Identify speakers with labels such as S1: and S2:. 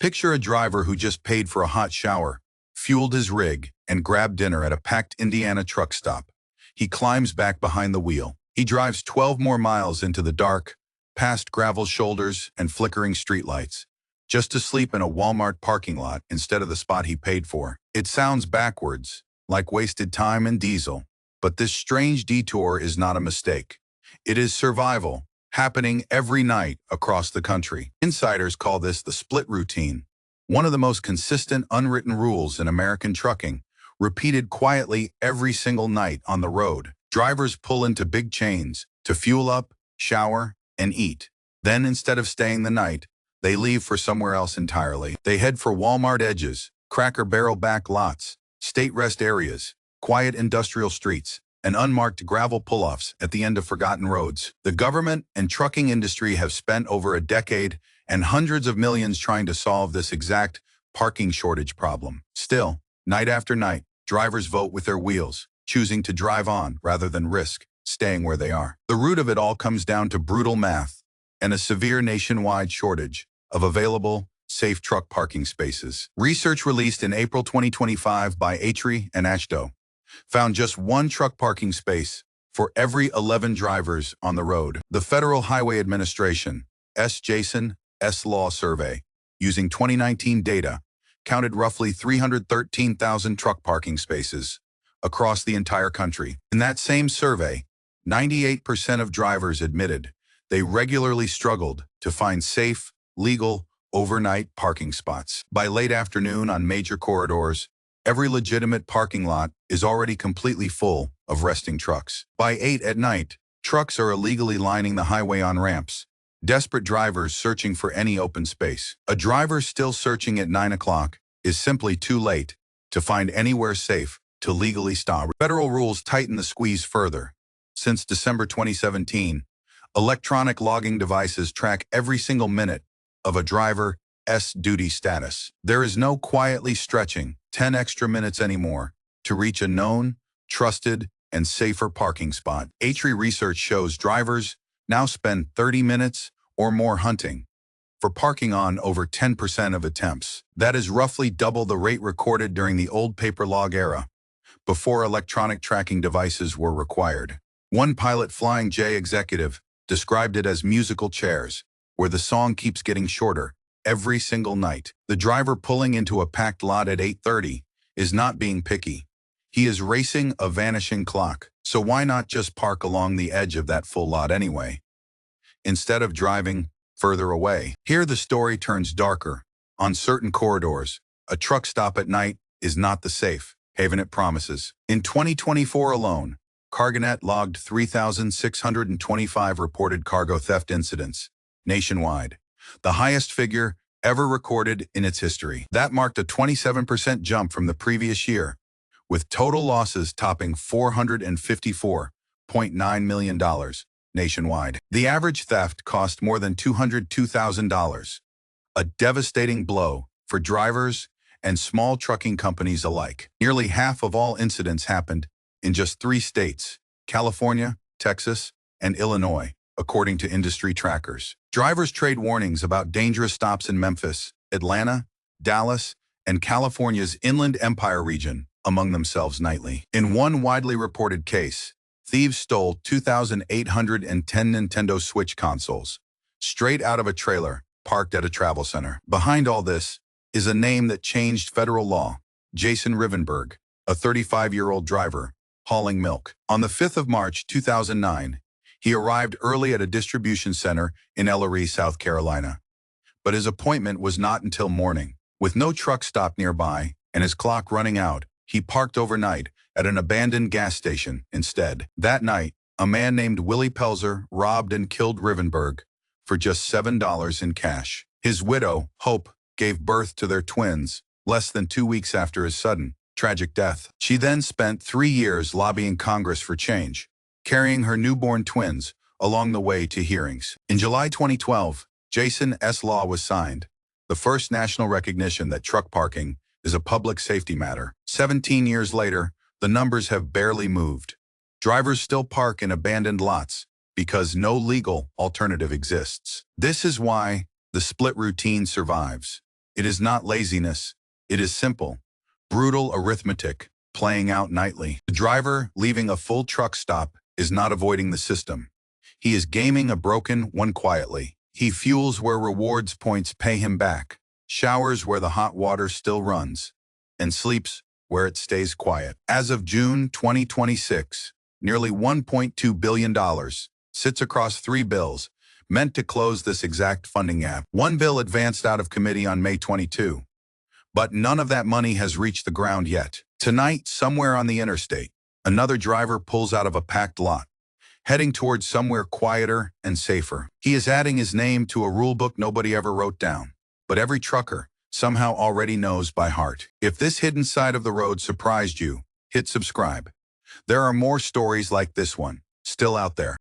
S1: Picture a driver who just paid for a hot shower, fueled his rig, and grabbed dinner at a packed Indiana truck stop. He climbs back behind the wheel. He drives 12 more miles into the dark, past gravel shoulders and flickering streetlights, just to sleep in a Walmart parking lot instead of the spot he paid for. It sounds backwards, like wasted time and diesel, but this strange detour is not a mistake. It is survival, happening every night across the country. Insiders call this the split routine, one of the most consistent unwritten rules in American trucking, repeated quietly every single night on the road. Drivers pull into big chains to fuel up, shower, and eat. Then, instead of staying the night, they leave for somewhere else entirely. They head for Walmart edges, Cracker Barrel back lots, state rest areas, quiet industrial streets, and unmarked gravel pull-offs at the end of forgotten roads. The government and trucking industry have spent over a decade and hundreds of millions trying to solve this exact parking shortage problem. Still, night after night, drivers vote with their wheels, choosing to drive on rather than risk staying where they are. The root of it all comes down to brutal math and a severe nationwide shortage of available, safe truck parking spaces. Research released in April 2025 by Atri and Ashdo found just one truck parking space for every 11 drivers on the road. The Federal Highway Administration, Jason Law survey, using 2019 data, counted roughly 313,000 truck parking spaces across the entire country. In that same survey, 98% of drivers admitted they regularly struggled to find safe, legal, overnight parking spots. By late afternoon on major corridors, every legitimate parking lot is already completely full of resting trucks. By 8 at night, trucks are illegally lining the highway on ramps, desperate drivers searching for any open space. A driver still searching at 9 o'clock is simply too late to find anywhere safe to legally stop. Federal rules tighten the squeeze further. Since December 2017, electronic logging devices track every single minute of a driver's duty status. There is no quietly stretching 10 extra minutes anymore to reach a known, trusted, and safer parking spot. Atri research shows drivers now spend 30 minutes or more hunting for parking on over 10% of attempts. That is roughly double the rate recorded during the old paper log era, before electronic tracking devices were required. One Pilot Flying J executive described it as musical chairs, where the song keeps getting shorter every single night. The driver pulling into a packed lot at 8:30 is not being picky. He is racing a vanishing clock. So why not just park along the edge of that full lot anyway, instead of driving further away? Here the story turns darker. On certain corridors, a truck stop at night is not the safe haven it promises. In 2024 alone, CargoNet logged 3,625 reported cargo theft incidents nationwide, the highest figure ever recorded in its history. That marked a 27% jump from the previous year, with total losses topping $454.9 million nationwide. The average theft cost more than $202,000, a devastating blow for drivers and small trucking companies alike. Nearly half of all incidents happened in just 3 states, California, Texas, and Illinois, according to industry trackers. Drivers trade warnings about dangerous stops in Memphis, Atlanta, Dallas, and California's Inland Empire region among themselves nightly. In one widely reported case, thieves stole 2,810 Nintendo Switch consoles straight out of a trailer parked at a travel center. Behind all this is a name that changed federal law: Jason Rivenberg, a 35-year-old driver hauling milk. On the 5th of March 2009, he arrived early at a distribution center in Ellery, South Carolina. But his appointment was not until morning. With no truck stop nearby and his clock running out, he parked overnight at an abandoned gas station instead. That night, a man named Willie Pelzer robbed and killed Rivenberg for just $7 in cash. His widow, Hope, gave birth to their twins less than 2 weeks after his sudden, tragic death. She then spent 3 years lobbying Congress for change, carrying her newborn twins along the way to hearings. In July 2012, Jason's law was signed, the first national recognition that truck parking is a public safety matter. 17 years later, the numbers have barely moved. Drivers still park in abandoned lots because no legal alternative exists. This is why the split routine survives. It is not laziness. It is simple, brutal arithmetic playing out nightly. The driver leaving a full truck stop is not avoiding the system. He is gaming a broken one quietly. He fuels where rewards points pay him back, showers where the hot water still runs, and sleeps where it stays quiet. As of June 2026, nearly $1.2 billion sits across 3 bills meant to close this exact funding gap. One bill advanced out of committee on May 22, but none of that money has reached the ground yet. Tonight, somewhere on the interstate, another driver pulls out of a packed lot, heading towards somewhere quieter and safer. He is adding his name to a rule book nobody ever wrote down, but every trucker somehow already knows by heart. If this hidden side of the road surprised you, hit subscribe. There are more stories like this one still out there.